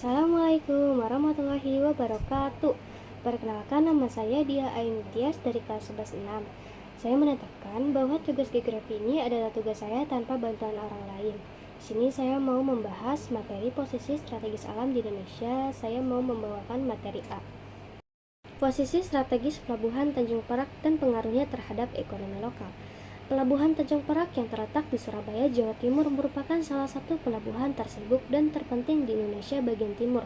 Assalamualaikum warahmatullahi wabarakatuh. Perkenalkan, nama saya Dia Ainutias dari kelas 11-6. Saya menetapkan bahwa tugas geografi ini adalah tugas saya tanpa bantuan orang lain. Di sini saya mau membahas materi posisi strategis alam di Indonesia. Saya mau membawakan materi A. Posisi strategis Pelabuhan Tanjung Perak dan pengaruhnya terhadap ekonomi lokal. Pelabuhan Tanjung Perak yang terletak di Surabaya, Jawa Timur merupakan salah satu pelabuhan tersibuk dan terpenting di Indonesia bagian timur.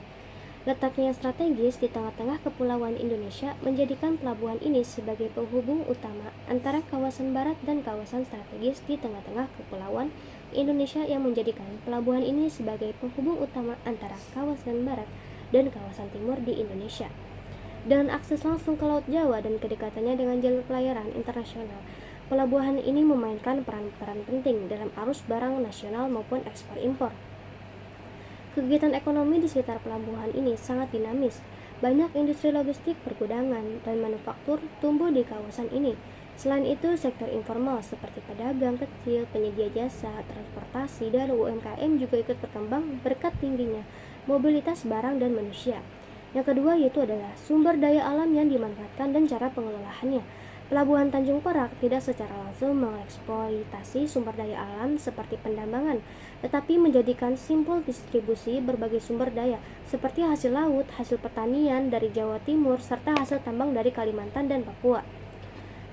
Letaknya yang strategis di tengah-tengah kepulauan Indonesia menjadikan pelabuhan ini sebagai penghubung utama antara kawasan barat dan kawasan strategis di tengah-tengah kepulauan Indonesia yang menjadikan pelabuhan ini sebagai penghubung utama antara kawasan barat dan kawasan timur di Indonesia. Dengan akses langsung ke Laut Jawa dan kedekatannya dengan jalur pelayaran internasional, pelabuhan ini memainkan peran-peran penting dalam arus barang nasional maupun ekspor impor. Kegiatan ekonomi di sekitar pelabuhan ini sangat dinamis. Banyak industri logistik, pergudangan, dan manufaktur tumbuh di kawasan ini. Selain itu, sektor informal seperti pedagang kecil, penyedia jasa, transportasi, dan UMKM juga ikut berkembang berkat tingginya mobilitas barang dan manusia. Yang kedua yaitu adalah sumber daya alam yang dimanfaatkan dan cara pengelolaannya. Pelabuhan Tanjung Perak tidak secara langsung mengeksploitasi sumber daya alam seperti pendambangan, tetapi menjadikan simpul distribusi berbagai sumber daya seperti hasil laut, hasil pertanian dari Jawa Timur, serta hasil tambang dari Kalimantan dan Papua.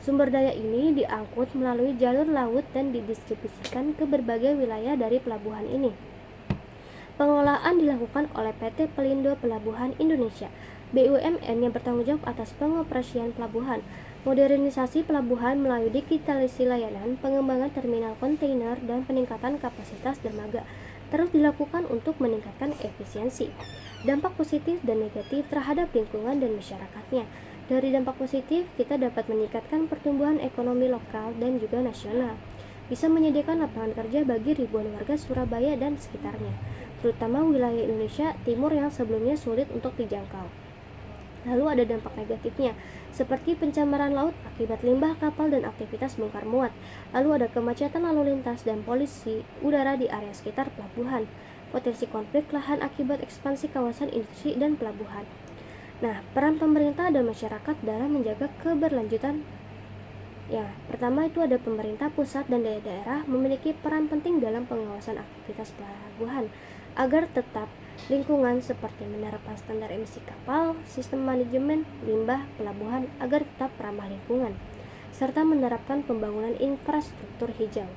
Sumber daya ini diangkut melalui jalur laut dan didistribusikan ke berbagai wilayah dari pelabuhan ini. Pengelolaan dilakukan oleh PT Pelindo Pelabuhan Indonesia, BUMN, yang bertanggung jawab atas pengoperasian pelabuhan, modernisasi pelabuhan melalui digitalisasi layanan, pengembangan terminal kontainer, dan peningkatan kapasitas dermaga terus dilakukan untuk meningkatkan efisiensi. Dampak positif dan negatif terhadap lingkungan dan masyarakatnya. Dari dampak positif, kita dapat meningkatkan pertumbuhan ekonomi lokal dan juga nasional. Bisa menyediakan lapangan kerja bagi ribuan warga Surabaya dan sekitarnya, terutama wilayah Indonesia Timur yang sebelumnya sulit untuk dijangkau. Lalu ada dampak negatifnya, seperti pencemaran laut akibat limbah kapal dan aktivitas bongkar muat. Lalu ada kemacetan lalu lintas dan polusi udara di area sekitar pelabuhan. Potensi konflik lahan akibat ekspansi kawasan industri dan pelabuhan. Nah, peran pemerintah dan masyarakat dalam menjaga keberlanjutan. Ya, pertama itu ada pemerintah pusat dan daerah memiliki peran penting dalam pengawasan aktivitas pelabuhan agar tetap lingkungan seperti menerapkan standar emisi kapal, sistem manajemen limbah pelabuhan agar tetap ramah lingkungan, serta menerapkan pembangunan infrastruktur hijau.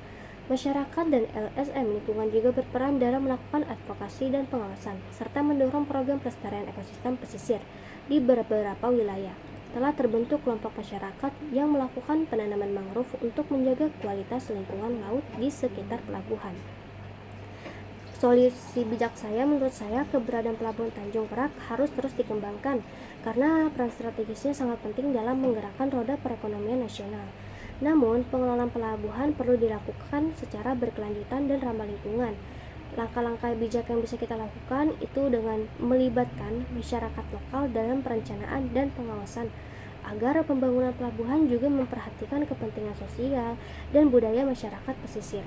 Masyarakat dan LSM lingkungan juga berperan dalam melakukan advokasi dan pengawasan, serta mendorong program pelestarian ekosistem pesisir di beberapa wilayah. Telah terbentuk kelompok masyarakat yang melakukan penanaman mangrove untuk menjaga kualitas lingkungan laut di sekitar pelabuhan. Solusi bijak saya, menurut saya, keberadaan Pelabuhan Tanjung Perak harus terus dikembangkan karena peran strategisnya sangat penting dalam menggerakkan roda perekonomian nasional. Namun, pengelolaan pelabuhan perlu dilakukan secara berkelanjutan dan ramah lingkungan. Langkah-langkah bijak yang bisa kita lakukan itu dengan melibatkan masyarakat lokal dalam perencanaan dan pengawasan agar pembangunan pelabuhan juga memperhatikan kepentingan sosial dan budaya masyarakat pesisir.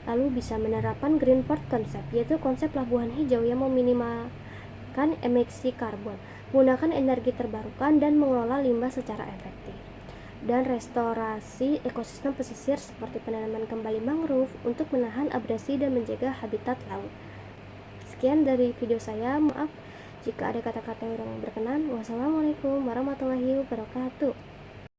Lalu bisa menerapkan Green Port Concept, yaitu konsep pelabuhan hijau yang meminimalkan emisi karbon, menggunakan energi terbarukan dan mengelola limbah secara efektif. Dan restorasi ekosistem pesisir seperti penanaman kembali mangrove untuk menahan abrasi dan menjaga habitat laut. Sekian dari video saya, maaf jika ada kata-kata yang berkenan. Wassalamualaikum warahmatullahi wabarakatuh.